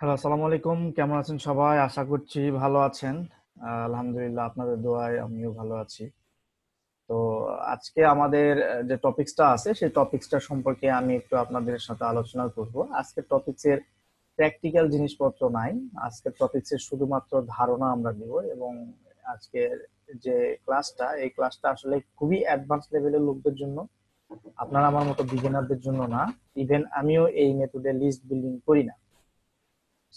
Hello, আসসালামু আলাইকুম। কেমন আছেন সবাই? আশা করছি ভালো আছেন। আলহামদুলিল্লাহ, আপনাদের দোয়ায় আমিও ভালো আছি। তো আজকে আমাদের যে টপিকসটা আছে সেই টপিকসটা সম্পর্কে আমি একটু আপনাদের সাথে আলোচনা করব। আজকের টপিকসের প্র্যাকটিক্যাল জিনিসপত্র নাই। আজকের টপিকসের শুধুমাত্র ধারণা আমরা দেব, এবং আজকের যে ক্লাসটা, এই ক্লাসটা আসলে খুবই অ্যাডভান্স লেভেলের লোকদের জন্য, আপনারা আমার মতো বিগিনারদের জন্য না। ইভেন আমিও এই মেথডে লিস্ট বিল্ডিং করি না।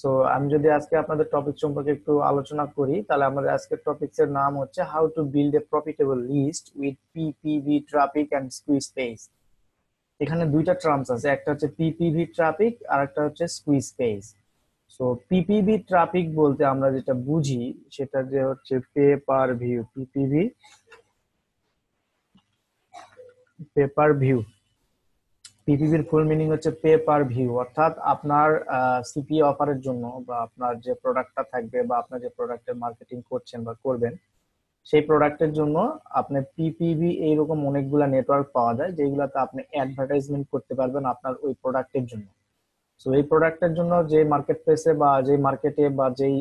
সো আমি যদি আজকে আপনাদের টপিক সম্পর্কে একটু আলোচনা করি, তাহলে আমাদের আজকের টপিকস এর নাম হচ্ছে how to build a profitable list with PPV traffic and squeeze space. এখানে দুইটা টার্মস আছে, একটা হচ্ছে পিপিভি ট্রাফিক আর একটা হচ্ছে squeeze space. So PPV traffic বলতে আমরা যেটা বুঝি সেটা যে হচ্ছে pay per view. PPV, pay per view. পিপিভির ফুল মিনিং হচ্ছে পে পার ভিউ, অর্থাৎ আপনার সিপি অফারের জন্য বা আপনার যে প্রোডাক্টটা থাকবে বা আপনার যে প্রোডাক্টের মার্কেটিং করছেন বা করবেন, সেই প্রোডাক্টের জন্য আপনার পিপিভি এইরকম অনেকগুলা নেটওয়ার্ক পাওয়া যায় যেগুলাতে আপনি অ্যাডভার্টাইজমেন্ট করতে পারবেন আপনার ওই প্রোডাক্টের জন্য। তো এই প্রোডাক্টের জন্য যে মার্কেট প্লেসে বা যে মার্কেটে বা যেই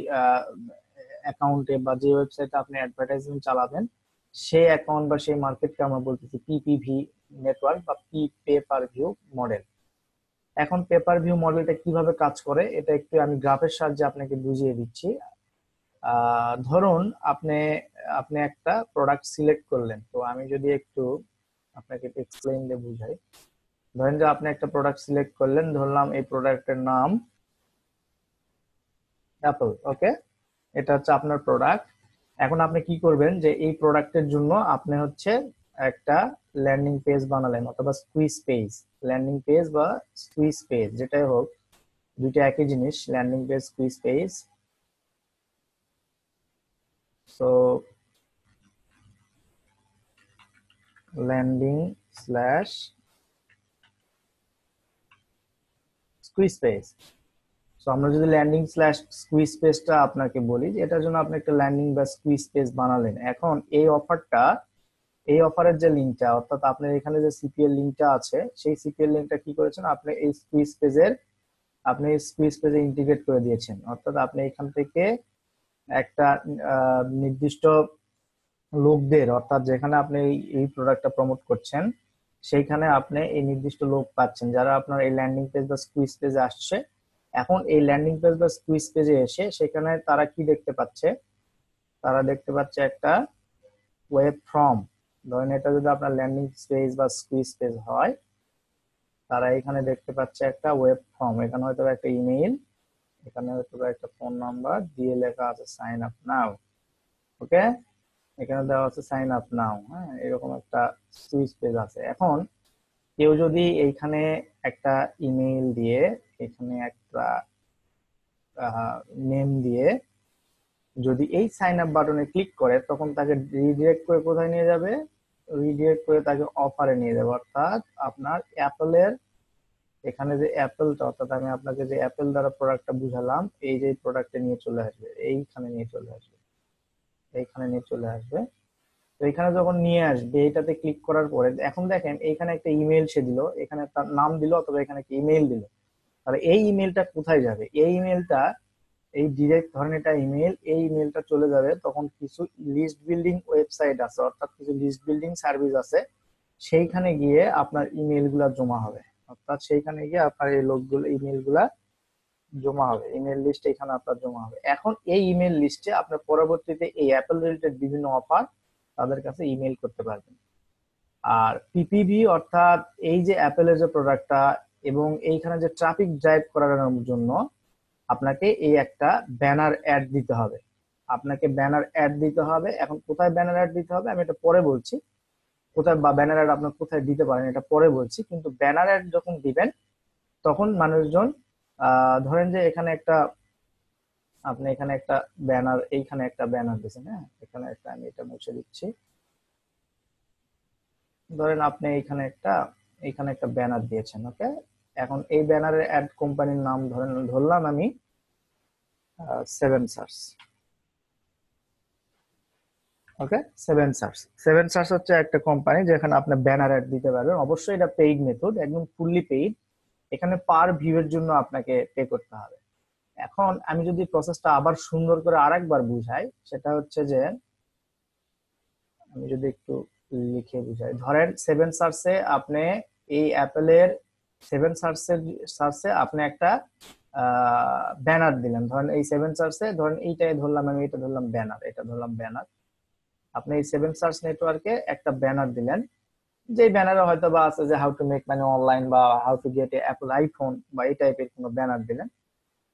অ্যাকাউন্টে বা যে ওয়েবসাইটে আপনি অ্যাডভার্টাইজমেন্ট চালাবেন, সেই অ্যাকাউন্ট বা সেই মার্কেটকে আমরা বলতেছি পিপিভি নেটওয়ার্ক বা পে পার ভিউ মডেল। এখন পেপার ভিউ মডেলটা কিভাবে কাজ করে এটা একটু আমি গ্রাফের সাহায্যে আপনাকে বুঝিয়ে দিচ্ছি। ধরুন আপনি আপনি একটা প্রোডাক্ট সিলেক্ট করলেন। তো আমি যদি একটু আপনাকে এক্সপ্লেইন দিয়ে বুঝাই। ধরেন যে আপনি একটা প্রোডাক্ট সিলেক্ট করলেন, ধরলাম এই প্রোডাক্টের নাম অ্যাপল। ওকে, এটা হচ্ছে আপনার প্রোডাক্ট। এখন আপনি কি করবেন যে এই প্রোডাক্টের জন্য আপনি হচ্ছে একটা ল্যান্ডিং পেজ বানালেন অথবা স্কুইজ পেজ। ল্যান্ডিং পেজ বা স্কুইজ পেজ যেটাই হোক, দুইটা একই জিনিস, landing page squeeze page. So landing slash squeeze page. So আমরা যদি ল্যান্ডিং স্ল্যাশ স্কুইজ পেজটা আপনাকে বলি যে এটার জন্য আপনি একটা ল্যান্ডিং বা স্কুইজ পেজ বানালেন। এখন এই অফারটা, এই অফারের যে লিঙ্কটা, অর্থাৎ আপনার এখানে যে সিপিএল লিঙ্কটা আছে, সেই সিপিএল লিঙ্কটা কি করেছেন আপনি এই স্কুইজ পেজের, আপনি স্কুইজ পেজে ইন্টিগ্রেট করে দিয়েছেন। অর্থাৎ আপনি এখান থেকে একটা নির্দিষ্ট লোকদের, অর্থাৎ যেখানে আপনি এই প্রোডাক্টটা প্রমোট করছেন সেইখানে আপনি এই নির্দিষ্ট লোক পাচ্ছেন যারা আপনার এই ল্যান্ডিং পেজ বা স্কুইজ পেজে আসছে। এখন এই ল্যান্ডিং পেজ বা স্কুইজ পেজে এসে সেখানে তারা কি দেখতে পাচ্ছে? তারা দেখতে পাচ্ছে একটা ওয়েব ফর্ম। ধরেন এটা যদি আপনার ল্যান্ডিং পেজ বা স্কুইজ পেজ হয়, তারা এখানে দেখতে পাচ্ছে একটা ওয়েব ফর্ম। এখানে হয়তো একটা ইমেইল, এখানে হয়তো একটা ফোন নাম্বার দিয়ে লেখা আছে সাইন আপ নাও। ওকে, এখানে দেওয়া আছে সাইন আপ নাও। হ্যাঁ, এরকম একটা সুইচ পেজ আছে। এখন কেউ যদি এইখানে একটা ইমেইল দিয়ে, এখানে একটা নেম দিয়ে যদি এই সাইন আপ বাটনে ক্লিক করে, তখন তাকে রিডিরেক্ট করে কোথায় নিয়ে যাবে? রিডিরেক্ট করে তাকে অফারে নিয়ে যাবে, অর্থাৎ আপনার অ্যাপলের, এখানে যে অ্যাপেলটা, অর্থাৎ আমি আপনাকে যে অ্যাপেল দ্বারা প্রোডাক্টটা বুঝালাম, এই যে প্রোডাক্টে নিয়ে চলে আসবে, এইখানে নিয়ে চলে আসবে, এইখানে নিয়ে চলে আসবে। তো এখানে যখন নিয়ে আসবে, এটাতে ক্লিক করার পরে এখন দেখেন এইখানে একটা ইমেল সে দিল, এখানে তার নাম দিল অথবা এখানে একটা ইমেল দিল। তাহলে এই ইমেলটা কোথায় যাবে? এই ইমেলটা, এই ডিরেক্ট ধরেন এটা ইমেল, এই ইমেলটা চলে যাবে তখন কিছু লিস্ট বিল্ডিং ওয়েবসাইট আছে, অর্থাৎ কিছু লিস্ট বিল্ডিং সার্ভিস আছে, সেইখানে গিয়ে আপনার ইমেল গুলা জমা হবে। অর্থাৎ সেইখানে গিয়ে আপনার এই লোকগুলো ইমেল গুলা জমা হবে, ইমেল লিস্ট এখানে আপনার জমা হবে। এখন এই ইমেল লিস্টে আপনার পরবর্তীতে এই অ্যাপল রিলেটেড বিভিন্ন অফার তাদের কাছে ইমেল করতে পারবেন। আর পিপিভি অর্থাৎ এই যে অ্যাপেলের যে প্রোডাক্টটা, এবং এইখানে যে ট্রাফিক ড্রাইভ করানোর জন্য আপনাকে এই একটা ব্যানার অ্যাড দিতে হবে। আপনাকে ব্যানার অ্যাড দিতে হবে। এখন কোথায় ব্যানার অ্যাড দিতে হবে আমি এটা পরে বলছি, কোথায় বা ব্যানার অ্যাড আপনার কোথায় দিতে পারেন এটা পরে বলছি। কিন্তু ব্যানার অ্যাড যখন দিবেন তখন মানুষজন, ধরেন যে এখানে একটা, আপনি এখানে একটা ব্যানার, এইখানে একটা ব্যানার দিয়েছেন। হ্যাঁ, এখানে একটা, আমি এটা মুছে দিচ্ছি। ধরেন আপনি এইখানে একটা ব্যানার দিয়েছেন। ওকে, এখন এই ব্যানারের অ্যাড কোম্পানির নাম ধরলাম আমি সেভেন সার্চ। ওকে, সেভেন সার্চ। সেভেন সার্চ হচ্ছে একটা কোম্পানি যেখানে আপনি ব্যানার অ্যাড দিতে পারবেন। অবশ্যই এটা পেইড মেথড, একদম ফুললি পেইড। এখানে পার ভিউ এর জন্য আপনাকে পে করতে হবে। এখন আমি যদি প্রসেসটা আবার সুন্দর করে আরেকবার বুঝাই, সেটা হচ্ছে যে আমি যদি একটু লিখে বুঝাই, ধরেন সেভেন সার্চে আপনি এই অ্যাপেলের সেভেন সার্চে আপনি একটা ব্যানার দিলেন। ধরেন এই সেভেন সার্চে, ধরেন এইটাই ধরলাম, আমি এটা ধরলাম ব্যানার, এটা ধরলাম ব্যানার। আপনি এই সেভেন সার্চ নেটওয়ার্কে একটা ব্যানার দিলেন, যে ব্যানারে হয়তো বা আছে যে how to make money online বা how to get a Apple iPhone বা এই টাইপের কোনো ব্যানার দিলেন।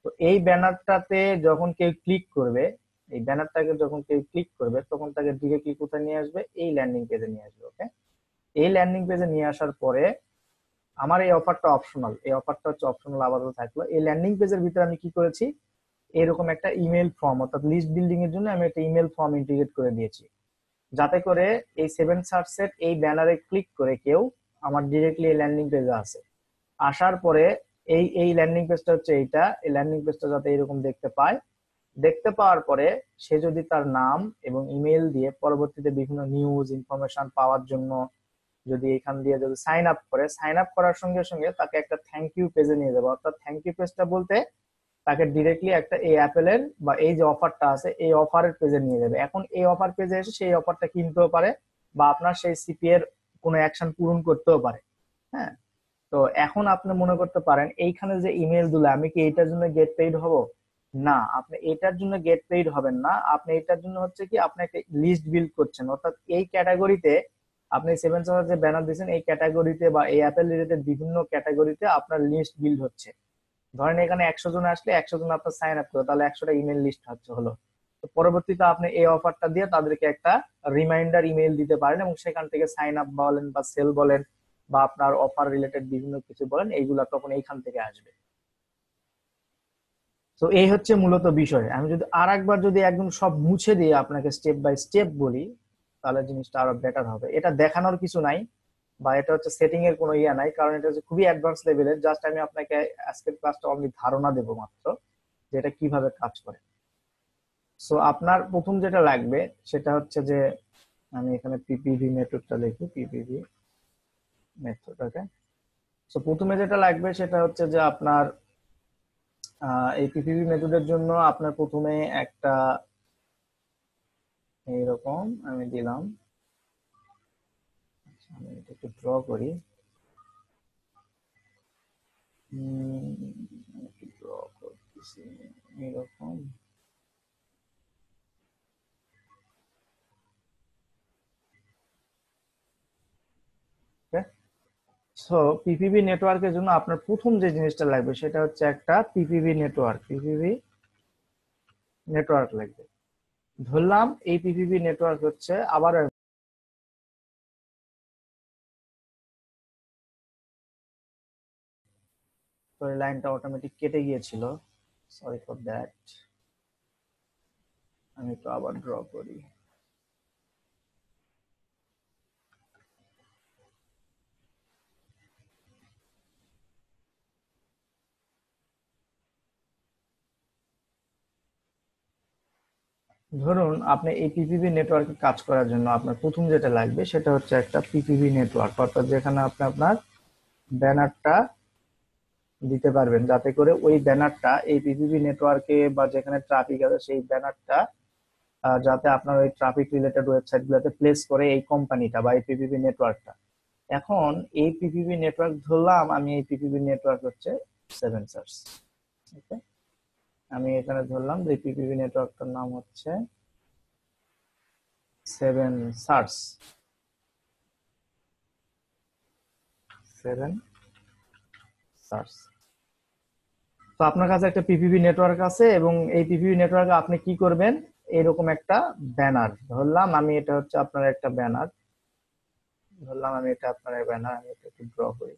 তো এই ব্যানারটাতে যখন কেউ ক্লিক করবে, এই ব্যানারটাকে যখন কেউ ক্লিক করবে, তখন তাকে ডিরেক্টলি কোথায় নিয়ে আসবে? এই ল্যান্ডিং পেজে নিয়ে আসবে। ওকে, এই ল্যান্ডিং পেজে নিয়ে আসার পরে আমার এই অফারটা অপশনাল, এই অফারটা হচ্ছে অপশনাল আপাতত থাকলো। এই ল্যান্ডিং পেজের ভিতরে আমি কি করেছি, এরকম একটা ইমেল ফর্ম, অর্থাৎ লিস্ট বিল্ডিং এর জন্য আমি একটা ইমেল ফর্ম ইন্টিগ্রেট করে দিয়েছি, যাতে করে এই সেভেন সার্চের এই ব্যানারে ক্লিক করে কেউ আমার ডিরেক্টলি এই ল্যান্ডিং পেজে আসে। আসার পরে এই ল্যান্ডিং পেজটা হচ্ছে এইটা, এই ল্যান্ডিং পেজটা যাতে এরকম দেখতে পায়। দেখতে পাওয়ার পরে সে যদি তার নাম এবং ইমেল দিয়ে পরবর্তীতে বিভিন্ন নিউজ ইনফরমেশন পাওয়ার জন্য যদি এখান দিয়ে যদি সাইন আপ করে, সাইন আপ করার সঙ্গে সঙ্গে তাকে একটা থ্যাংক ইউ পেজে নিয়ে যাবে। অর্থাৎ থ্যাংক ইউ পেজটা বলতে তাকে ডিরেক্টলি একটা এই অ্যাপেলের বা এই যে অফারটা আছে এই অফারের পেজে নিয়ে যাবে। এখন এই অফার পেজে এসে সেই অফারটা কিনতেও পারে বা আপনার সেই সিপি এর কোনো অ্যাকশন পূরণ করতেও পারে। হ্যাঁ, তো এখন আপনি মনে করতে পারেন এইখানে যে ইমেল দিলে আমি কি এটার জন্য গেট পেইড হব? না, আপনি এটার জন্য গেট পেইড হবেন না। আপনি এটার জন্য হচ্ছে কি, আপনি একটা লিস্ট বিল্ড করছেন, অর্থাৎ এই ক্যাটাগরিতে আপনি সেভেন সার্চ যে ব্যানার দিয়েছেন এই ক্যাটাগরিতে বা এই অ্যাপেল রিলেটেড বিভিন্ন ক্যাটাগরিতে আপনার লিস্ট বিল্ড হচ্ছে। ধরেন এখানে 100 জন আসলে 100 জন আপনার সাইন আপ করে, তাহলে 100টা ইমেল লিস্ট হচ্ছে হলো। তো পরবর্তীতে আপনি এই অফারটা দিয়ে তাদেরকে একটা রিমাইন্ডার ইমেল দিতে পারেন এবং সেখান থেকে সাইন আপ বলেন বা সেল বলেন বা আপনার অফার রিলেটেড বিভিন্ন কিছু বলেন, এইগুলা তখন এইখান থেকে আসবে। তো এই হচ্ছে মূলত বিষয়। আমি যদি আর একবার যদি একদম সব মুছে দিয়ে আপনাকে স্টেপ বাই স্টেপ বলি, তাহলে জিনিসটা আরো বেটার হবে। এটা দেখানোর কিছু নাই বা এটা হচ্ছে সেটিং এর কোনো ইয়া নাই, কারণ এটা হচ্ছে খুবই অ্যাডভান্স লেভেলের। জাস্ট আমি আপনাকে আজকের ক্লাসটা অনলি ধারণা দেবো মাত্র, যে এটা কিভাবে কাজ করে। সো আপনার প্রথম যেটা লাগবে সেটা হচ্ছে যে, আমি এখানে পিপিভি মেথডটা লিখি, পিপিভি মেথড। ওকে, সো প্রথমে যেটা লাগবে সেটা হচ্ছে যে আপনার এই পিপিভি মেথডের জন্য আপনার প্রথমে একটা এইরকম আমি দিলাম। আচ্ছা, আমি এটা একটু ড্র করি। ড্র করতেছি এইরকম। সো পিপিভি নেটওয়ার্কের জন্য আপনার প্রথম যে জিনিসটা লাগবে সেটা হচ্ছে একটা পিপিভি নেটওয়ার্ক, পিপিভি নেটওয়ার্ক লাগবে। ধরলাম এই পিপিভি নেটওয়ার্ক হচ্ছে, আবার লাইনটা অটোমেটিক কেটে গিয়েছিল, সরি ফর দ্যাট। আমি একটু আবার ড্র করি। ধরুন আপনি এই পিপিভি নেটওয়ার্কে কাজ করার জন্য আপনার প্রথম যেটা লাগবে সেটা হচ্ছে একটা পিপিভি নেটওয়ার্ক, অর্থাৎ যেখানে আপনি আপনার ব্যানারটা দিতে পারবেন, যাতে করে ওই ব্যানারটা এই পিপিভি নেটওয়ার্কে বা যেখানে ট্রাফিক আছে সেই ব্যানারটা যাতে আপনার ওই ট্রাফিক রিলেটেড ওয়েবসাইট গুলোতে প্লেস করে এই কোম্পানিটা বা এই পিপিভি নেটওয়ার্কটা। এখন এই পিপিভি নেটওয়ার্ক ধরলাম, আমি এই পিপিভি নেটওয়ার্ক হচ্ছে সেভেন সার্চ। ওকে, আমি এখানে ধরলাম যে পিপিভি নেটওয়ার্কটার নাম হচ্ছে সেভেন সার্চ, সেভেন সার্চ। তো আপনার কাছে একটা পিপিভি নেটওয়ার্ক আছে এবং এই পিপিভি নেটওয়ার্কে আপনি কি করবেন, এরকম একটা ব্যানার ধরলাম, আমি এটা হচ্ছে আপনার একটা ব্যানার ধরলাম, আমি এটা আপনার ব্যানার, আমি এটা একটু ড্র করি।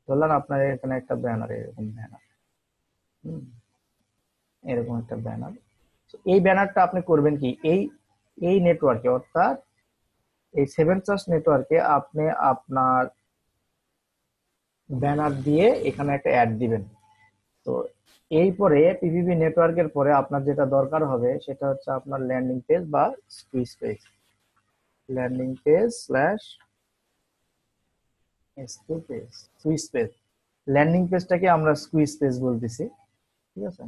ধরলাম আপনার এখানে একটা ব্যানার, এরকম ব্যানার, এরকম একটা ব্যানার। এই ব্যানারটা আপনি করবেন কি, এই এই নেটওয়ার্কে, অর্থাৎ এই সেভেন সার্চ নেটওয়ার্কে আপনি আপনার ব্যানার দিয়ে এখানে একটা অ্যাড দিবেন। তো এই পরে পিভিপি নেটওয়ার্কের পরে আপনার যেটা দরকার হবে সেটা হচ্ছে আপনার ল্যান্ডিং পেজ বা squeeze page, landing page slash squeeze page. Landing পেজটাকে আমরা স্কুইজ পেজ বলতেছি, ঠিক আছে।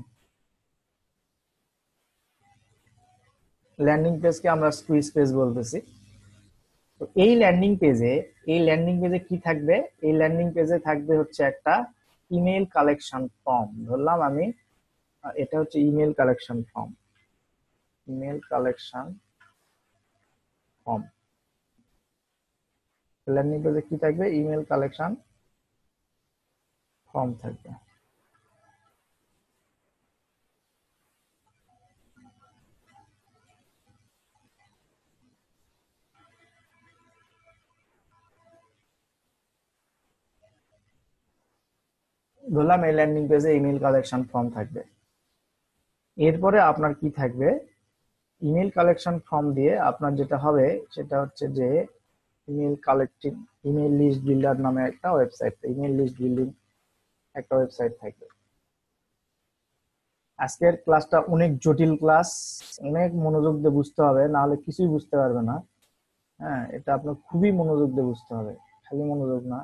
ল্যান্ডিং পেজকে আমরা স্কুইজ পেজ বলতেছি। তো এই ল্যান্ডিং পেজে কি থাকবে? এই ল্যান্ডিং পেজে থাকবে হচ্ছে একটা ইমেল কালেকশন ফর্ম। ধরলাম আমি এটা হচ্ছে email collection form. Email collection form landing পেজে কি থাকবে? ইমেল কালেকশন ফর্ম থাকবে। ধরলাম এই ল্যান্ডিং পেজে ইমেল কালেকশন ফর্ম থাকবে। এরপরে আপনার কি থাকবে? ইমেল কালেকশন ফর্ম দিয়ে আপনার যেটা হবে সেটা হচ্ছে যে email collecting, email list builder নামে একটা ওয়েবসাইট, ইমেল লিস্ট বিল্ডিং একটা ওয়েবসাইট থাকবে। আজকের ক্লাসটা অনেক জটিল ক্লাস, অনেক মনোযোগ দিয়ে বুঝতে হবে, না হলে কিছুই বুঝতে পারবে না। হ্যাঁ, এটা আপনার খুবই মনোযোগ দিয়ে বুঝতে হবে, খালি মনোযোগ না,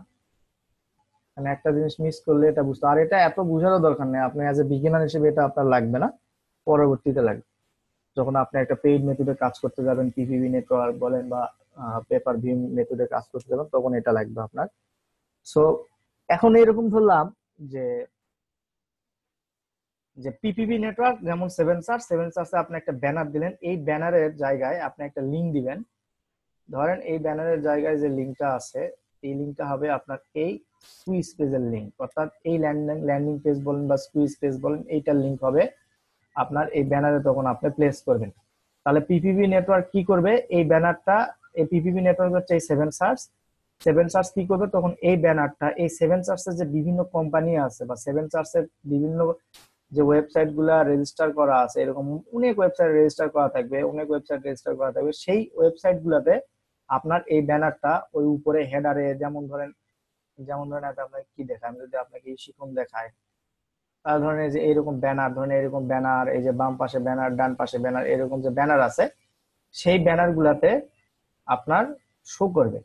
মানে একটা জিনিস মিস করলে এটা বুঝতে, আর এটা এত বুঝারও দরকার নেই, আপনি অ্যাজ এ বিগিনার হিসেবে এটা আপনার লাগবে না, পরবর্তীতে লাগবে যখন আপনি একটা পেইড মেথডে কাজ করতে যাবেন, পিপিভি নেটওয়ার্ক বলেন বা পেপার ভিউ মেথডে কাজ করতে যাবেন, তখন এটা লাগবে আপনার। সো এখন এরকম ধরলাম যে যে পিপিভি নেটওয়ার্ক যেমন সেভেন সার্চে আপনি একটা ব্যানার দিলেন, এই ব্যানারের জায়গায় আপনি একটা লিঙ্ক দিবেন। ধরেন এই ব্যানারের জায়গায় যে লিঙ্কটা আছে, এই লিঙ্কটা হবে আপনার এই স্কুইজ পেজের লিঙ্ক, অর্থাৎ এই ল্যান্ডিং পেজ বলেন বা স্কুইজ পেজ বলেন, এইটার লিঙ্ক হবে আপনার এই ব্যানারে, তখন আপনি প্লেস করবেন। তাহলে পিপিভি নেটওয়ার্ক কি করবে? এই ব্যানারটা, এই পিপিভি নেটওয়ার্ক হচ্ছে এই সেভেন সার্চ কি করবে তখন? এই ব্যানারটা, এই সেভেন সার্চের যে বিভিন্ন কোম্পানি আছে বা সেভেন সার্চের বিভিন্ন যে ওয়েবসাইট গুলা রেজিস্টার করা আছে, এরকম অনেক ওয়েবসাইট রেজিস্টার করা থাকবে, সেই ওয়েবসাইট গুলাতে আপনার এই ব্যানারটা ওই উপরে হেডারে, যেমন ধরেন এটা আপনাকে কি দেখায়, আমি যদি আপনাকে এই শিখুন দেখায়, তাহলে ধরেন এই যে এইরকম ব্যানার, ধরেন এরকম ব্যানার, এই যে বাম পাশে ব্যানার, ডান পাশে ব্যানার, এরকম যে ব্যানার আছে, সেই ব্যানার গুলাতে আপনার শো করবে।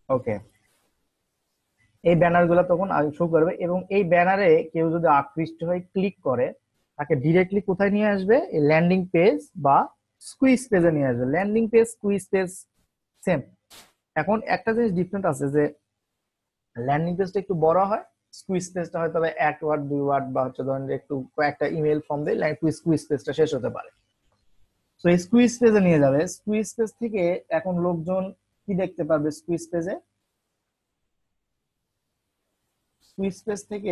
ওকে, এই ব্যানার গুলা তখন শো করবে, এবং এই ব্যানারে কেউ যদি আকৃষ্ট হয়ে ক্লিক করে, তাকে ডিরেক্টলি কোথায় নিয়ে আসবে? এই ল্যান্ডিং পেজ বা স্কুইজ পেজে নিয়ে আসবে। Landing page, squeeze page same. এখন একটা জিনিস ডিফারেন্ট আছে যে ল্যান্ডিং পেজটা একটু বড় হয়, স্কুইজ পেজটা হয়তো বা 1 ওয়ার্ড 2 ওয়ার্ড বা হচ্ছে ধরেন যে একটু কয়েকটা ইমেল ফর্ম দিয়ে স্কুইজ পেজটা শেষ হতে পারে। তো এই স্কুইজ পেজে নিয়ে যাবে। স্কুইজ পেজ থেকে এখন লোকজন কি দেখতে পারবে? স্কুইজ পেজ থেকে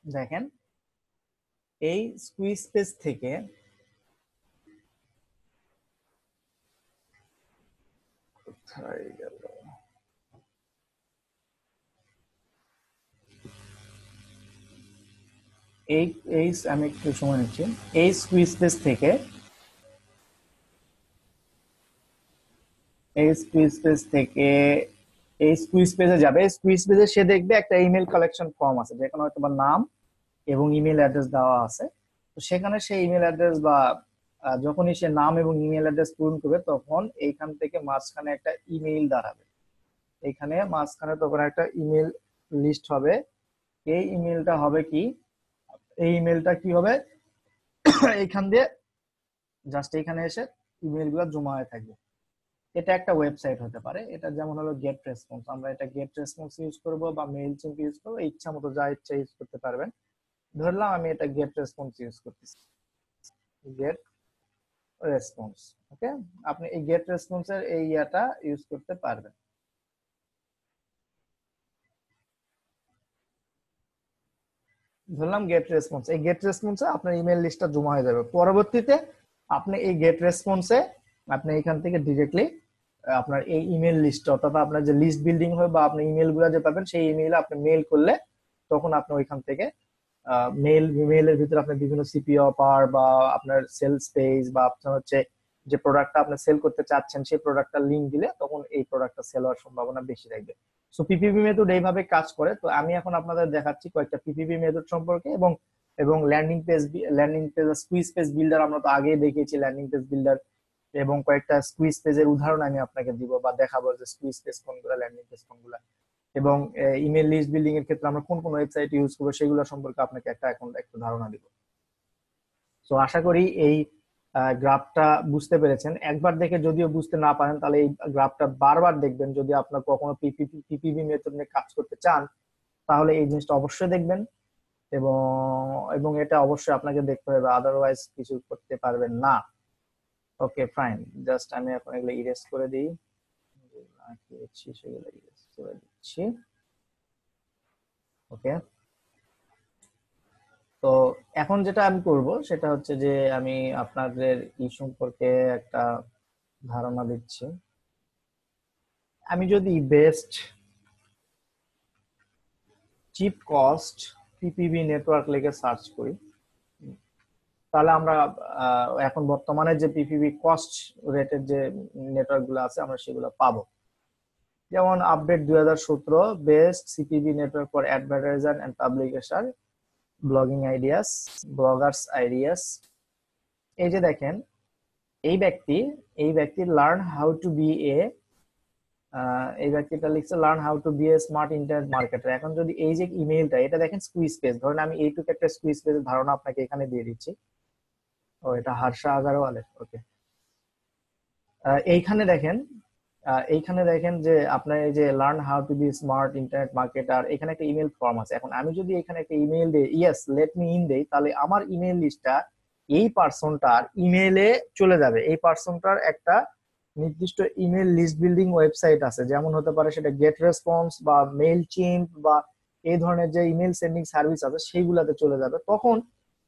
দেখেন, এই স্কুইজ পেজ থেকে কোথায় গেল? এই এই আমি একটু সময় নিচ্ছি। এই স্কুইজ পেজ থেকে এই স্কুইজ পেজ থেকে এই স্কুইজ পেজে যাবে। স্কুইজ পেজে সে দেখবে একটা ইমেল কালেকশন ফর্ম আছে, যেখানে হয়তো বা নাম এবং ইমেল অ্যাড্রেস দেওয়া আছে। তো সেখানে সেই ইমেল অ্যাড্রেস বা যখনই সে নাম এবং ইমেল অ্যাড্রেস পূরণ করবে, তখন এইখান থেকে মাঝখানে একটা ইমেইল দাঁড়াবে। এইখানে মাঝখানে তখন একটা ইমেল লিস্ট হবে। এই ইমেলটা হবে কি? এই ইমেলটা কি হবে? এইখান দিয়ে জাস্ট এখানে এসে ইমেল গুলো জমা হয়ে থাকবে। এটা একটা ওয়েবসাইট হতে পারে, এটা যেমন হলো গেট রেসপন্স, আমরা এটা গেট রেসপন্স ইউজ করব বা মেইল চিম্প ইউজ করবো, ইচ্ছা মতো যা ইচ্ছা ইউজ করতে পারবেন। ধরলাম আমি এটা গেট রেসপন্স ইউজ করতেছি, গেট রেসপন্স। ওকে, আপনি এই গেট রেসপন্সের এই ইয়াটা ইউজ করতে পারবেন। ধরলাম গেট রেসপন্স, এই গেট রেসপন্সে আপনার ইমেল লিস্টটা জমা হয়ে যাবে। পরবর্তীতে আপনি এই গেট রেসপন্সে আপনি এখান থেকে ডিরেক্টলি আপনার এই ইমেল লিস্ট, অর্থাৎ আপনার যে লিস্ট বিল্ডিং হবে বা আপনি ইমেল গুলো যে পাবেন, সেই ইমেইলে আপনি মেইল করলে তখন আপনি ওইখান থেকে মেইলের ভিতরে আপনি বিভিন্ন সিপি অফার বা আপনার সেল স্পেস বা আপনার হচ্ছে যে প্রোডাক্টটা আপনি সেল করতে চাচ্ছেন সেই প্রোডাক্টটার লিংক দিলে তখন এই প্রোডাক্টটা সেল হওয়ার সম্ভাবনা বেশি থাকবে। সো পিপিপি মেথড এইভাবে কাজ করে। তো আমি এখন আপনাদের দেখাচ্ছি কয়েকটা পিপিপি মেথড সম্পর্কে, এবং এবং landing page squeeze page builder আমরা তো আগেই দেখিয়েছি ল্যান্ডিং পেজ বিল্ডার, এবং কয়েকটা স্কুইজ পেজের উদাহরণ আমি আপনাকে দিব বা দেখাবো যে স্কুইজ পেজ কোনগুলো, ল্যান্ডিং পেজ কোনগুলো, এবং ইমেল লিস্ট বিল্ডিং এর ক্ষেত্রে আমরা কোন কোন ওয়েবসাইট ইউজ করবো সেগুলো সম্পর্কে আপনাকে এখন একটু ধারণা দিব। তো আশা করি এই গ্রাফটা বুঝতে পেরেছেন। একবার দেখে যদিও বুঝতে না পারেন তাহলে এই গ্রাফটা বারবার দেখবেন। যদি আপনার কখনো পিপিপি মেথড নিয়ে কাজ করতে চান তাহলে এই জিনিসটা অবশ্যই দেখবেন, এবং এবং এটা অবশ্যই আপনাকে দেখতে হবে, আদারওয়াইজ কিছু করতে পারবেন না। ওকে ফাইন, জাস্ট আমি এখন এগুলো ইরেজ করে দিই, সেগুলো ইরেজ করে দিচ্ছি। ওকে, তো এখন যেটা আমি করব সেটা হচ্ছে যে আমি আপনাদের এই সম্পর্কে একটা ধারণা দিচ্ছি। আমি যদি best chip cost PPB network লিখে সার্চ করি, তাহলে আমরা এখন বর্তমানে যে পিপিবি কস্ট রেটের যে নেটওয়ার্ক গুলো আছে আমরা সেগুলো পাবো। যেমন update 2017 best CPV network for advertiser and publication bloggers ideas. এই যে দেখেন, এই ব্যক্তি learn how to be a এই ব্যক্তিটা লিখছে learn how to be a smart internet marketer. এখন যদি এই যে ইমেইলটা, এটা দেখেন স্কুইজ পেজ, ধরেন আমি এইটুকু একটা স্কুইজ পেজের ধারণা আপনাকে এখানে দিয়ে দিচ্ছি। ও এটা হর্ষা আগারওয়ালের। ওকে, এইখানে দেখেন, যে আপনার এই যে learn how to be smart internet marketer, এখানে একটা ইমেল ফর্ম আছে। এখন আমি যদি এখানে একটা ইমেল দিই, ইয়েস লেট মি ইন দেই, তাহলে আমার ইমেল লিস্টটা এই পার্সনটার ইমেইলে চলে যাবে। এই পার্সনটার একটা নির্দিষ্ট ইমেল লিস্ট বিল্ডিং ওয়েবসাইট আছে, যেমন হতে পারে সেটা গেট রেসপন্স বা মেইল চিম্প বা এই ধরনের যে ইমেল সেন্ডিং সার্ভিস আছে সেইগুলাতে চলে যাবে। তখন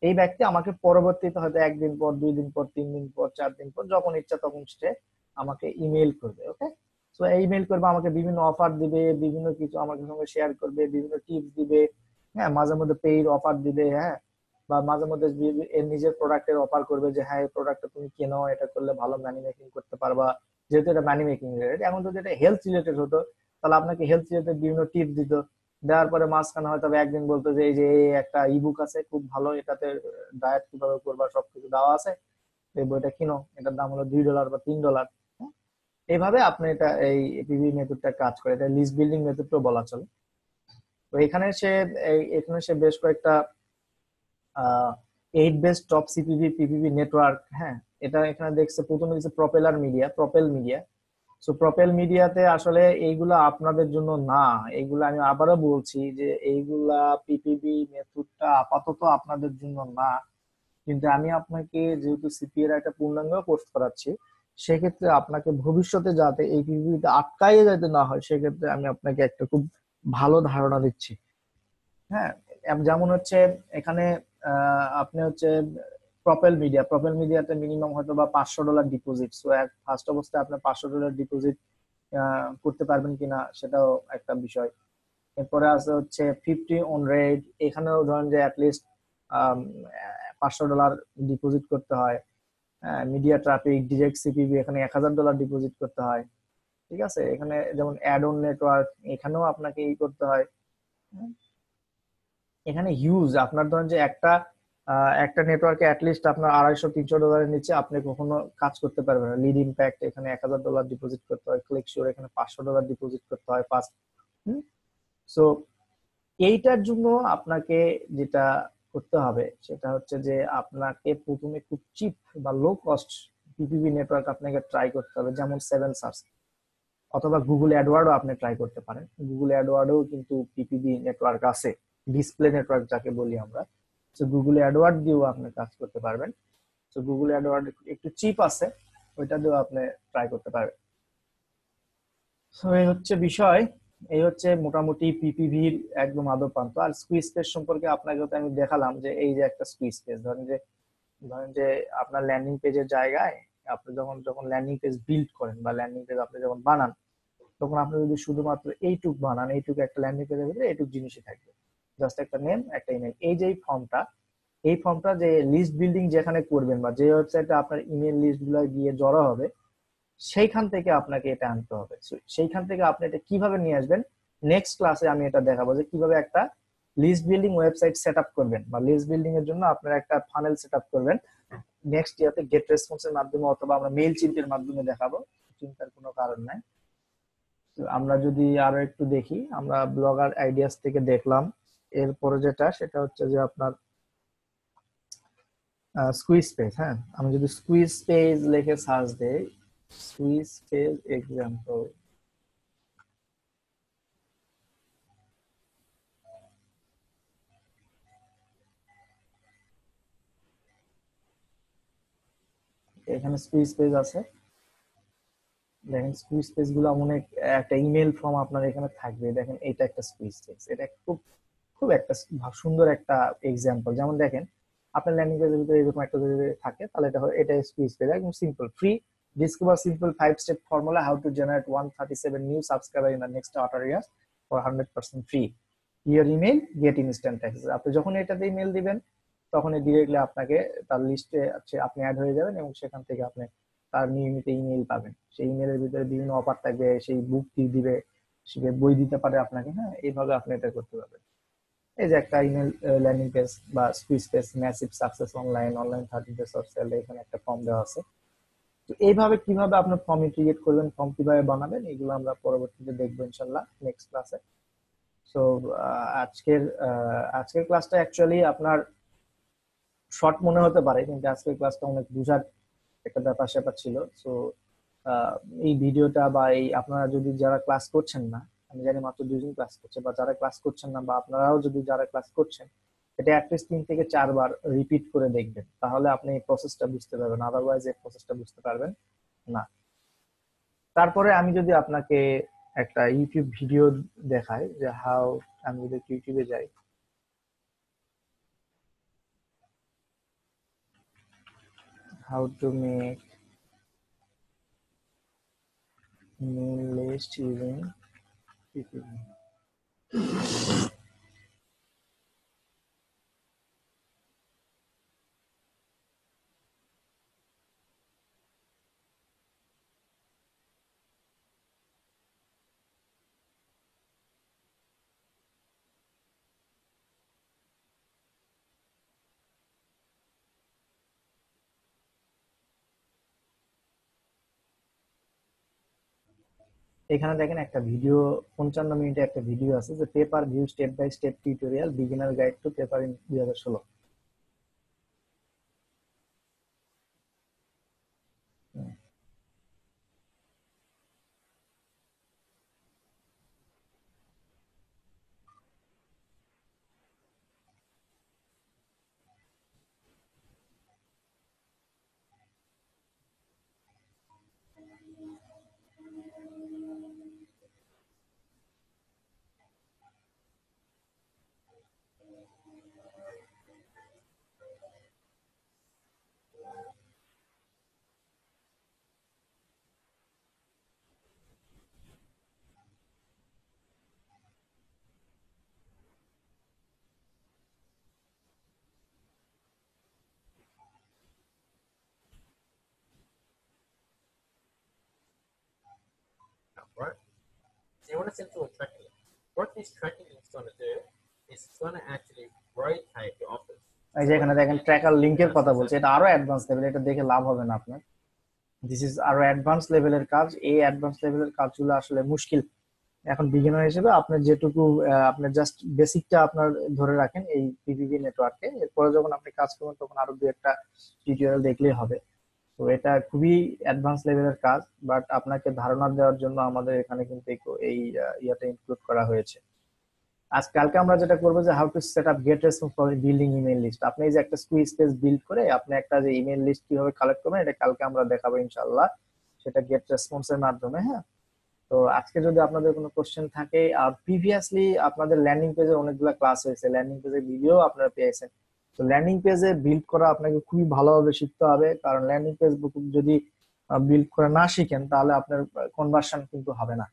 এই ব্যক্তি আমাকে পরবর্তীতে হয়তো 1 দিন পর, 2 দিন পর, 3 দিন পর, 4 দিন পর যখন ইচ্ছা তখন সে আমাকে ইমেল করবে। ওকে, তো ইমেল করবে, আমাকে বিভিন্ন অফার দিবে, বিভিন্ন কিছু আমাকে সঙ্গে শেয়ার করবে, বিভিন্ন টিপস দিবে, হ্যাঁ মাঝে মধ্যে পেইড অফার দিবে, হ্যাঁ, বা মাঝে মধ্যে এর নিজের প্রোডাক্টের অফার করবে যে হ্যাঁ এই প্রোডাক্টটা তুমি কেনো, এটা করলে ভালো মানি মেকিং করতে পারবা। যেহেতু এটা মানি মেকিং রিলেটেড, এখন যদি এটা হেলথ রিলেটেড হতো তাহলে আপনাকে হেলথ রিলেটেড বিভিন্ন টিপস দিত, দেওয়ার পরে মাঝখানে হয়তো একদিন বলতো যে এই যে এই একটা ইবুক আছে খুব ভালো, এটাতে ডায়েট কিভাবে করবা সবকিছু দেওয়া আছে, এই বইটা কিনো, এটার দাম হলো $2 বা $3। এইভাবে আপনি এটা এই পিভি মেথডটা কাজ করে, এটা লিস্ট বিল্ডিং মেথডও বলা চলে। তো এখানে সে বেশ কয়েকটা 8 best top CPV PPV network, হ্যাঁ, এটা এখানে দেখছে প্রথমে দেখছে প্রপেল মিডিয়া। সো প্রপেল মিডিয়াতে আসলে এইগুলা আপনাদের জন্য না, এইগুলা আমি আবারও বলছি যে এইগুলা পিপিভি মেথডটা আপাতত আপনাদের জন্য না। কিন্তু আমি আপনাকে যেহেতু সিপি এর একটা পূর্ণাঙ্গ কোর্স করাচ্ছি, সেক্ষেত্রে আপনাকে ভবিষ্যতে যাতে এই পিপিভিতে আটকাইয়ে যেতে না হয় সেক্ষেত্রে আমি আপনাকে একটা খুব ভালো ধারণা দিচ্ছি। হ্যাঁ, যেমন হচ্ছে এখানে আপনি হচ্ছে প্রপেল মিডিয়াতে মিনিমাম হয়তো বা $500 ডিপোজিট। সো ফার্স্ট অবস্থায় আপনি $500 ডিপোজিট করতে পারবেন কিনা সেটাও একটা বিষয়। এরপরে আছে হচ্ছে 50 অন রেট, এখানেও ধরেন যে অ্যাটলিস্ট $500 ডিপোজিট করতে হয়। মিডিয়া ট্রাফিক ডিরেক্ট সিপিবি, এখানে $1000 ডিপোজিট করতে হয়। ঠিক আছে, এখানে যেমন অ্যাড অন নেটওয়ার্ক, এখানেও আপনাকে এই করতে হয়। এখানে হিউজ, আপনার ধরেন যে একটা নেটওয়ার্কে অ্যাটলিস্ট আপনার $250-300 নিচে আপনি কখনো কাজ করতে পারবেন না। লিড ইম্প্যাক্ট এখানে $1000 ডিপোজিট করতে হয়, ক্লিক শিওর এখানে $500 ডিপোজিট করতে হয় ফার্স্ট। সো এইটার জন্য আপনাকে যেটা করতে হবে সেটা হচ্ছে যে আপনাকে প্রথমে খুব চিপ বা লো কস্ট পিপিভি নেটওয়ার্ক আপনাকে ট্রাই করতে হবে, যেমন 7 সার্চ অথবা গুগল অ্যাডওয়ার্ডও আপনি ট্রাই করতে পারেন। গুগল অ্যাডওয়ার্ডেও কিন্তু পিপিভি নেটওয়ার্ক আছে, ডিসপ্লে নেটওয়ার্ক যাকে বলি আমরা। তো গুগল অ্যাডওয়ার্ড দিয়েও আপনি কাজ করতে পারবেন। তো গুগল অ্যাডওয়ার্ড একটু চিপ আছে, ওইটা দিয়েও আপনি ট্রাই করতে পারবেন। তো এই হচ্ছে বিষয়, এই হচ্ছে মোটামুটি পিপিভির একদম আদব প্রান্ত। আর স্কুইজ পেজ সম্পর্কে আপনাকে তো আমি দেখালাম যে এই যে একটা স্কুইজ পেজ, ধরেন যে আপনার ল্যান্ডিং পেজের জায়গায় আপনি যখন যখন ল্যান্ডিং পেজ বিল্ড করেন বা ল্যান্ডিং পেজ আপনি যখন বানান, তখন আপনি যদি শুধুমাত্র এইটুক বানান, এইটুকু একটা ল্যান্ডিং পেজের ভিতরে এইটুক জিনিসই থাকবে। জাস্ট একটা নেম, একটা ইমেল। এই যে এই ফর্মটা যে লিস্ট বিল্ডিং যেখানে করবেন বা যে ওয়েবসাইটে আপনার ইমেল লিস্ট গুলো গিয়ে জড়ো হবে, সেইখান থেকে আপনাকে এটা আনতে হবে। সেইখান থেকে আপনি এটা কিভাবে নিয়ে আসবেন, নেক্সট ক্লাসে আমি এটা দেখাবো যে কিভাবে একটা list building website set up করবেন বা লিস্ট বিল্ডিং এর জন্য আপনারা একটা ফানেল সেট আপ করবেন। নেক্সট ইয়াতে গেট রেসপন্সের মাধ্যমে অথবা আমরা মেইল চিন্টের মাধ্যমে দেখাবো, চিন্তার কোনো কারণ নাই। আমরা যদি আরো একটু দেখি, আমরা ব্লগার আইডিয়াস থেকে দেখলাম। এরপরে যেটা সেটা হচ্ছে যে আপনার স্কুইজ পেজ। হ্যাঁ, আমি যদি স্কুইজ পেজ লিখে সার্চ দেই, স্কুইজ পেজ এক্সাম্পল, এখানে স্কুইজ পেজ আছে। দেখেন স্কুইজ পেজ গুলো অনেক, একটা ইমেল ফর্ম আপনার এখানে থাকবে। দেখেন এটা একটা স্কুইজ পেজ, এটা খুব খুব একটা সুন্দর একটা এক্সাম্পল। যেমন দেখেন আপনার ল্যান্ডিং পেজের ভিতরে এরকম একটা যদি থাকে, তাহলে এটা স্কুইজ পেজ, একদম simple. Free, discover simple 5 step formula how to generate 137 new subscriber in the next 18 years for 100% free. Your email get instant access. আপনি যখন এটাতে ইমেল দিবেন তখনই ডিরেক্টলি আপনাকে তার লিস্টে আপনি অ্যাড হয়ে যাবেন এবং সেখান থেকে আপনি তার নিয়মিত ইমেল পাবেন। সেই ইমেলের ভিতরে বিভিন্ন অফার থাকবে, সেই বুক দিবে, সে বই দিতে পারে আপনাকে। হ্যাঁ, এইভাবে আপনি এটা করতে পারবেন। এই যে একটা ইমেল ল্যান্ডিং পেজ বা squeeze page, massive success online, online 30 days of sale, এখানে একটা ফর্ম দেওয়া আছে। তো এইভাবে কিভাবে আপনার ফর্ম ক্রিয়েট করবেন, ফর্ম কিভাবে বানাবেন, এগুলো আমরা পরবর্তীতে দেখবো ইনশাল্লাহ নেক্সট ক্লাসে। সো আজকের ক্লাসটা অ্যাকচুয়ালি আপনার শর্ট মনে হতে পারে, কিন্তু আজকের ক্লাসটা অনেক বুঝার একটা ব্যাপার স্যাপার ছিল। সো এই ভিডিওটা বা এই আপনারা যদি যারা ক্লাস করছেন না, আমি জানি মাত্র 2 জন ক্লাস করছে, বা যারা ক্লাস করছেন না বা আপনারাও যদি যারা ক্লাস করছেন, এটা অ্যাটলিস্ট 3 থেকে 4 বার রিপিট করে দেখবেন, তাহলে আপনি এই প্রসেসটা বুঝতে পারবেন। আদারওয়াইজ এই প্রসেসটা বুঝতে পারবেন না। তারপরে আমি যদি আপনাকে একটা ইউটিউব ভিডিও দেখাই যে হাউ, আমি যদি ইউটিউবে যাই, how to make mail list using PPP. এখানে দেখেন একটা ভিডিও, 55 মিনিটে একটা ভিডিও আছে যে paper view step by step tutorial beginner guide to paper in 2016। Right? So you want to send to a tracking link. What this tracking link is going to do is it's going to actually rotate your offers. এই যে এখানে দেখেন tracker লিংকের কথা বলছে, এটা আরো advance level, এটা দেখে লাভ হবে না আপনার। দিস ইজ আরো অ্যাডভান্স লেভেলের কাজ। এই অ্যাডভান্স লেভেলের কাজগুলো আসলে মুশকিল। এখন বিগিনার হিসেবে আপনার যেটুকু আপনার জাস্ট বেসিকটা আপনার ধরে রাখেন এই পিপিপি নেটওয়ার্কে, এরপরে যখন আপনি কাজ করবেন তখন আরো 2 একটা টিউটোরিয়াল দেখলেই হবে। তো এটা খুবই অ্যাডভান্স লেভেলের কাজ, বাট আপনাকে ধারণা দেওয়ার জন্য আমাদের এখানে কিন্তু এই ইয়াটা ইনক্লুড করা হয়েছে। কালকে আমরা যেটা করবো যে how to set up get response for building email list. আপনি এই যে একটা স্কুইজ পেজ বিল্ড করে আপনি একটা যে ইমেল লিস্ট কিভাবে কালেক্ট করবেন, এটা কালকে আমরা দেখাবো ইনশাআল্লাহ, সেটা গেট রেসপন্স এর মাধ্যমে। হ্যাঁ, তো আজকে যদি আপনাদের কোনো কোশ্চেন থাকে, আর প্রিভিয়াসলি আপনাদের ল্যান্ডিং পেজে অনেকগুলো ক্লাস হয়েছে, ল্যান্ডিং পেজের ভিডিও আপনারা পেয়েছেন। তো ল্যান্ডিং পেজে বিল্ড করা আপনাকে খুবই ভালোভাবে শিখতে হবে, কারণ ল্যান্ডিং পেজ যদি বিল্ড করে না শিখেন তাহলে আপনার কনভার্সন কিন্তু হবে না।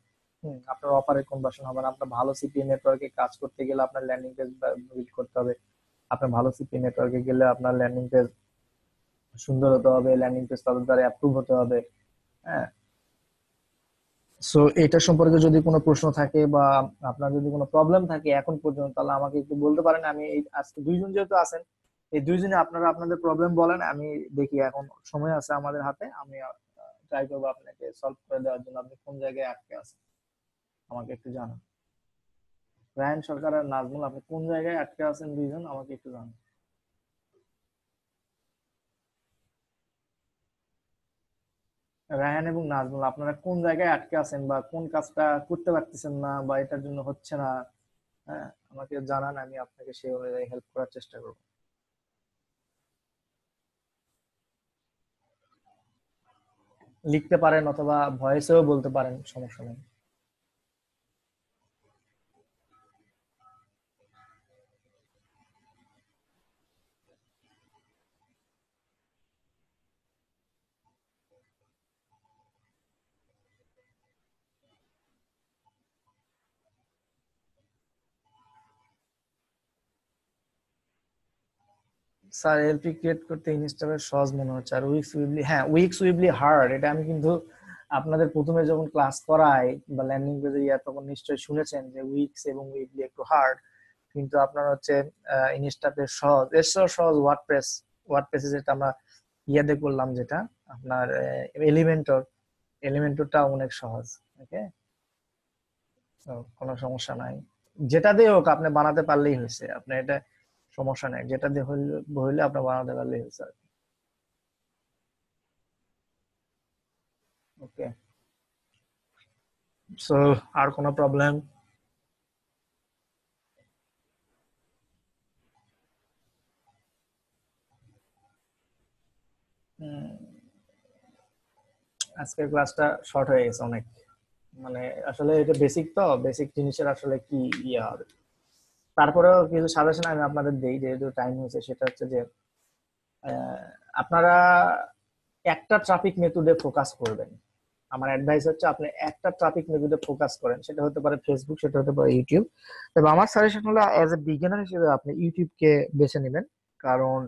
আপনার অফারে কনভার্সন হবে না। আপনার ভালো সিপিএ নেটওয়ার্কে কাজ করতে গেলে আপনার ল্যান্ডিং পেজ বিল্ড করতে হবে। আপনার ভালো সিপিএ নেটওয়ার্কে গেলে আপনার ল্যান্ডিং পেজ সুন্দর হতে হবে, ল্যান্ডিং পেজ তাদের দ্বারা অ্যাপ্রুভ হতে হবে। হ্যাঁ, সো এটা সম্পর্কে যদি কোনো প্রশ্ন থাকে বা আপনার যদি কোনো প্রবলেম থাকে এখন পর্যন্ত, তাহলে আমাকে একটু বলতে পারেন। আমি এই আজকে দুইজন যেহেতু আছেন, এই দুইজনে আপনারা আপনাদের প্রবলেম বলেন, আমি দেখি এখন সময় আছে আমাদের হাতে, আমি ট্রাই করবো আপনাকে সলভ করে দেওয়ার জন্য। আপনি কোন জায়গায় আটকে আছেন আমাকে একটু জানান। রায়হান সরকার আর নাজমুল, আপনি কোন জায়গায় আটকে আছেন দুইজন, আমাকে একটু জানান। রায়হান এবং নাজমুল, আপনারা কোন জায়গায় আটকে আছেন বা কোন কাজটা করতে পারতেছেন না বা এটার জন্য হচ্ছে না? হ্যাঁ, আমাকে জানান, আমি আপনাকে সেই অনুযায়ী হেল্প করার চেষ্টা করবো। লিখতে পারেন অথবা ভয়েসেও বলতে পারেন, সমস্যা নেই। স্যার, এলপি ক্রিয়েট করতে ইনস্টালের সহজ মনে হচ্ছে, আর উইক্স উইবলি, হ্যাঁ উইক্স উইবলি হার্ড, এটা আমি কিন্তু আপনাদের প্রথমে যখন ক্লাস করাই বা ল্যান্ডিং পেজে তখন নিশ্চয়ই শুনেছেন যে উইক্স এবং উইবলি একটু হার্ড। কিন্তু আপনার হচ্ছে ইনস্টা পেজ সহজ, এর চেয়েও সহজ ওয়ার্ডপ্রেস। ওয়ার্ডপ্রেসে যেটা আমরা ইয়েতে করলাম, যেটা আপনার এলিমেন্টর, এলিমেন্টরটা অনেক সহজ। ওকে, কোনো সমস্যা নাই। যেটা দিয়ে হোক আপনি বানাতে পারলেই হয়েছে, আপনি এটা সমস্যা নাই, যেটা দিয়ে হইলে হইলে আপনি বানাতে পারলেই হয়েছে। ওকে, সো আর কোনো প্রবলেম? আজকের ক্লাসটা শর্ট হয়ে গেছে অনেক, মানে আসলে এটা বেসিক, তো বেসিক জিনিসের আসলে কি ইয়ে হবে। তারপরেও কিছু সাজেশন আমি আপনাদের দিই, যেহেতু টাইম হয়েছে, সেটা হচ্ছে যে আহ, আপনারা একটা ট্রাফিক মেথডে ফোকাস করবেন। আমার অ্যাডভাইস হচ্ছে আপনি একটা ট্রাফিক মেথডে ফোকাস করেন, সেটা হতে পারে ফেসবুক, সেটা হতে পারে ইউটিউব। তবে আমার সাজেশন হলো অ্যাজ এ বিগিনার হিসেবে আপনি ইউটিউবকে বেছে নেবেন, কারণ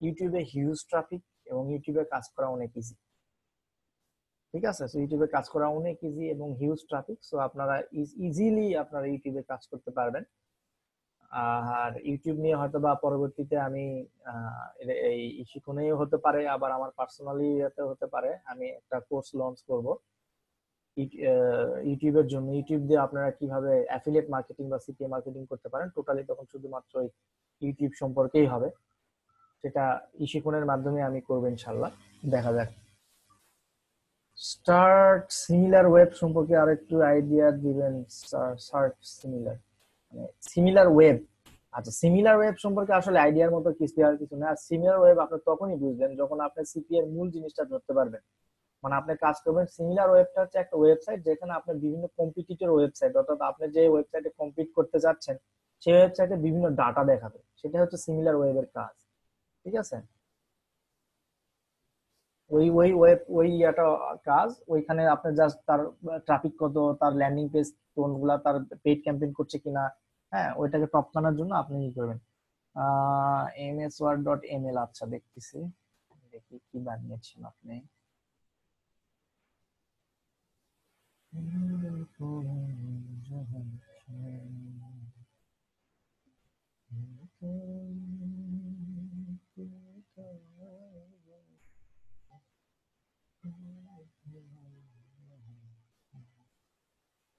ইউটিউবে হিউজ ট্রাফিক এবং ইউটিউবে কাজ করা অনেক ইজি। ঠিক আছে, সো ইউটিউবে কাজ করা অনেক ইজি এবং হিউজ ট্রাফিক, সো আপনারা ইজিলি আপনারা ইউটিউবে কাজ করতে পারবেন। আর ইউটিউব নিয়ে হয়তো বা পরবর্তীতে আমি এই শিখনেও হতে পারে, আবার আমার পার্সোনালি হতে পারে, আমি একটা কোর্স লঞ্চ করব ইউটিউবের জন্য। ইউটিউব দিয়ে আপনারা কিভাবে অ্যাফিলিয়েট মার্কেটিং বা সিপিএ মার্কেটিং করতে পারেন, টোটালি তখন শুধুমাত্র ইউটিউব সম্পর্কেই হবে। সেটা ইশিকনের মাধ্যমে আমি করবো ইনশাল্লাহ, দেখা যাক। স্টার্ট সিমিলার ওয়েব সম্পর্কে আরেকটু আইডিয়া দিবেন স্যার? সার্চ সিমিলার, মানে সিমিলার ওয়েব। আচ্ছা, সিমিলার ওয়েব সম্পর্কে আসলে আইডিয়ার মতো কিছু আর কিছু না। আর সিমিলার ওয়েব আপনি তখনই বুঝবেন যখন আপনি সিপি এর মূল জিনিসটা ধরতে পারবেন। মানে আপনি কাজ করবেন, সিমিলার ওয়েবটা হচ্ছে একটা ওয়েবসাইট যেখানে আপনি বিভিন্ন কম্পিটিটর ওয়েবসাইট, অর্থাৎ আপনি যে ওয়েবসাইটে কম্পিট করতে যাচ্ছেন সেই ওয়েবসাইটে বিভিন্ন ডাটা দেখাবে, সেটা হচ্ছে সিমিলার ওয়েবের কাজ। ঠিক আছে, ওই ওই ওয়েব ওই একটা কাজ, ওইখানে আপনি জাস্ট তার ট্রাফিক কত, তার ল্যান্ডিং পেজ কোনগুলা, তার পেইড ক্যাম্পেইন করছে কিনা, হ্যাঁ ওইটাকে টপ টানার জন্য আপনি কি করবেন, msword.ml। আচ্ছা, দেখতেছি, দেখি কি বানিয়েছেন আপনি।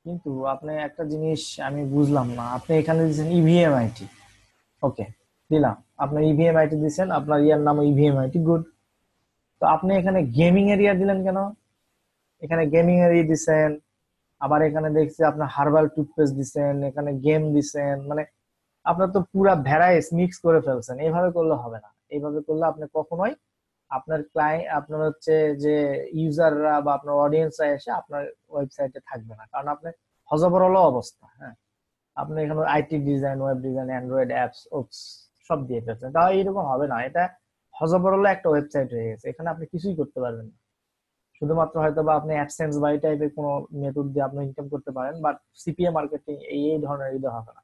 কিন্তু আপনি একটা জিনিস আমি বুঝলাম না, আপনি এখানে দিয়েছেন ইভিএম আইটি। ওকে, দিলাম। আপনার ইভিএম আইটি দিয়েছেন, আপনার ইয়ার নাম ইভিএম আইটি, গুড। তো আপনি এখানে গেমিং এরিয়া দিলেন কেন? এখানে গেমিং এরিয়া দিছেন, আবার এখানে দেখছি আপনার হার্বাল টুথপেস্ট দিছেন, এখানে গেম দিছেন, মানে আপনার তো পুরা ভ্যারাইস মিক্স করে ফেলছেন। এইভাবে করলে হবে না, এইভাবে করলে আপনি কখনোই আপনার ক্লায়েন্ট, আপনার হচ্ছে যে ইউজাররা বা আপনার অডিয়েন্সরা এসে আপনার ওয়েবসাইটে থাকবে না, কারণ আপনি হজবরল অবস্থা। হ্যাঁ, আপনি এখানে IT design, web design, Android apps ওপস সব দিয়ে ফেলছেন, তাও এরকম হবে না। এটা হজবরল একটা ওয়েবসাইট হয়ে গেছে, এখানে আপনি কিছুই করতে পারবেন না। শুধুমাত্র হয়তো বা আপনি অ্যাডসেন্স বা এই টাইপের কোনো মেথড দিয়ে আপনি ইনকাম করতে পারেন, বাট সিপিএ মার্কেটিং এই ধরনের ইয়ে হবে না।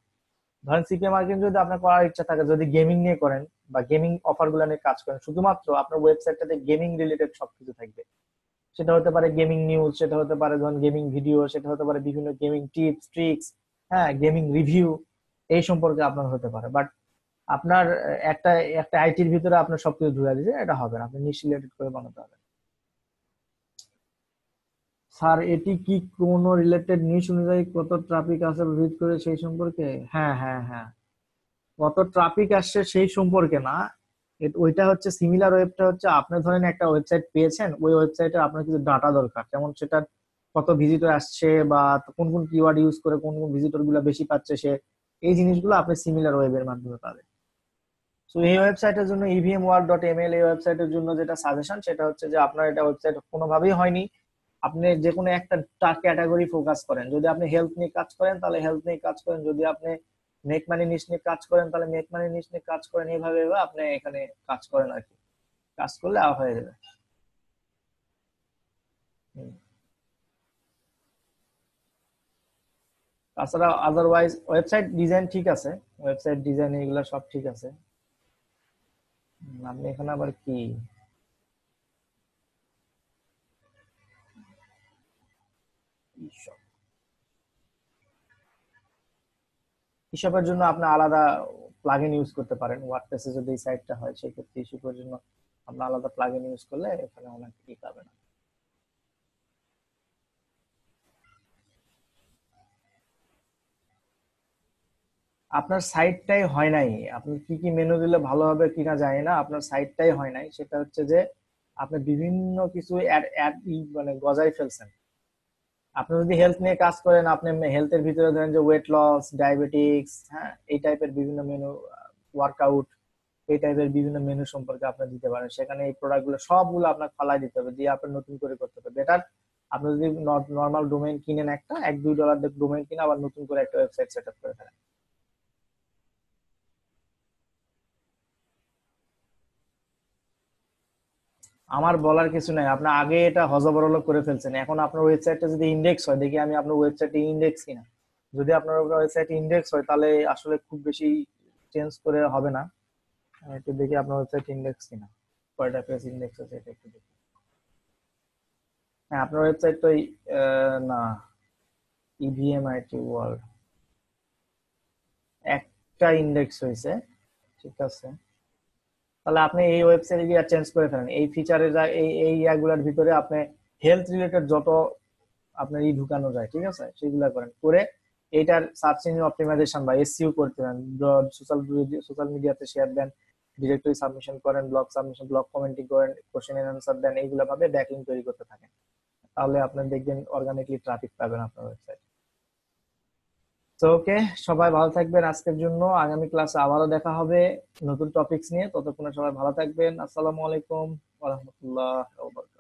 ধরেন সিপিএ মার্কেটিং যদি আপনার করার ইচ্ছা থাকে, যদি গেমিং নিয়ে করেন বা গেমিং অফার গুলো নিয়ে কাজ করেন, শুধুমাত্র আপনার ওয়েবসাইটটাতে গেমিং রিলেটেড সবকিছু থাকবে। সেটা হতে পারে গেমিং নিউজ, সেটা হতে পারে ধরুন গেমিং ভিডিও, সেটা হতে পারে বিভিন্ন গেমিং টিপস ট্রিক্স, হ্যাঁ গেমিং রিভিউ, এই সম্পর্কে আপনার হতে পারে। বাট আপনার একটা একটা আইটির ভিতরে আপনার সবকিছু ঢুকে দিয়েছে, এটা হবে না, আপনি নিশ রিলেটেড করে বানাতে হবে। স্যার এটি কি কোনো রিলেটেড নিশ অনুযায়ী কত ট্রাফিক আছে ভিজিট করে সেই সম্পর্কে? হ্যাঁ হ্যাঁ হ্যাঁ, কত ট্রাফিক আসছে সেই সম্পর্কে না, ওইটা হচ্ছে সিমিলার ওয়েবটা হচ্ছে আপনি ধরেন একটা ওয়েবসাইট পেয়েছেন, ওই ওয়েবসাইটে আপনার কিছু ডাটা দরকার, যেমন সেটার কত ভিজিটর আসছে বা কোন কোন কিওয়ার্ড ইউজ করে কোন কোন ভিজিটর গুলো বেশি পাচ্ছে সে, এই জিনিসগুলো আপনি সিমিলার ওয়েবের মাধ্যমে পাবেন। তো এই ওয়েবসাইটের জন্য evmworld.ml, এই ওয়েবসাইটের জন্য যেটা সাজেশন সেটা হচ্ছে যে আপনার এটা ওয়েবসাইট কোনোভাবেই হয়নি, আপনি যে কোনো একটা ক্যাটাগরি ফোকাস করেন। যদি আপনি হেলথ নিয়ে কাজ করেন তাহলে হেলথ নিয়ে কাজ করেন, যদি আপনি মেক মানি নিশ নিয়ে কাজ করেন তাহলে মেক মানি নিশ নিয়ে কাজ করেন, এইভাবে এভাবে আপনি এখানে কাজ করেন আর কি, কাজ করলে হয়ে যাবে। হুম। তাছাড়া আদারওয়াইজ ওয়েবসাইট ডিজাইন ঠিক আছে, ওয়েবসাইট ডিজাইন এগুলো সব ঠিক আছে। আপনি এখানে আবার কি হিসাবের জন্য আপনি আলাদা প্লাগইন ইউজ করতে পারেন। ওয়ার্ডপ্রেসে যদি এই সাইটটা হয় সেক্ষেত্রে হিসাবের জন্য আপনি আলাদা প্লাগইন ইউজ করলে এখানে অনেক ই পাবেন। আপনার সাইটটাই হয় নাই, আপনি কি কি মেনু দিলে ভালো হবে কিনা জানি না, আপনার সাইটটাই হয় নাই, সেটা হচ্ছে যে আপনি বিভিন্ন কিছু অ্যাড অ্যাড মানে গজাই ফেলছেন। আপনি যদি হেলথ নিয়ে কাজ করেন, আপনি হেলথের ভিতরে ধরেন যে ওয়েট লস, ডায়াবেটিক্স, হ্যাঁ এই টাইপের বিভিন্ন মেনু, ওয়ার্কআউট, এই টাইপের বিভিন্ন মেনু সম্পর্কে আপনি দিতে পারেন। সেখানে এই প্রোডাক্ট গুলো সবগুলো আপনাকে ফালাই দিতে হবে, দিয়ে আপনি নতুন করে করতে হবে। বেটার আপনি যদি নর্মাল ডোমেইন কিনেন, একটা $1-2 ডোমেইন কিনে আবার নতুন করে একটা ওয়েবসাইট সেট আপ করে ফেলেন। আমার বলার কিছু নাই, আপনি আগে এটা হজবরল করে ফেলছেন, এখন আপনার ওয়েবসাইটটা যদি ইন্ডেক্স হয়, দেখি আমি আপনার ওয়েবসাইটে ইন্ডেক্স কিনা। যদি আপনার ওয়েবসাইট ইন্ডেক্স হয় তাহলে আসলে খুব বেশি চেঞ্জ করে হবে না। আমি একটু দেখি আপনার ওয়েবসাইট ইন্ডেক্স কিনা, কয়টা পেজ ইন্ডেক্স আছে এটা একটু দেখি। হ্যাঁ আপনার ওয়েবসাইট তো না, ইভিএমআইটি ওয়ার্ল্ড একটা ইন্ডেক্স হয়েছে, ঠিক আছে। তাহলে আপনি এই ওয়েবসাইটে গিয়ে চেঞ্জ করে ফেলেন এই ফিচারের, এই এই ইয়াগুলোর ভিতরে আপনি হেলথ রিলেটেড যত আপনার ঢুকানো যায়, ঠিক আছে, সেগুলা করেন, করে এইটার সার্চ ইঞ্জিন অপটিমাইজেশন বা এসইও করতে দেন, সোশ্যাল সোশ্যাল মিডিয়াতে শেয়ার দেন, ডিরেক্টরি সাবমিশন করেন, ব্লগ সাবমিশন, ব্লগ কমেন্টিং করেন, কোশ্চেন এন্ড আনসার দেন, এইগুলা ভাবে ব্যাকলিংক তৈরি করতে থাকেন, তাহলে আপনি দেখবেন অর্গানিকলি ট্রাফিক পাবেন আপনার ওয়েবসাইট। তো ওকে, সবাই ভালো থাকবেন আজকের জন্য, আগামী ক্লাসে আবারও দেখা হবে নতুন টপিকস নিয়ে। ততক্ষণে সবাই ভালো থাকবেন। আসসালামু আলাইকুম ওয়া রাহমাতুল্লাহ ওয়া বারাকাতুহু।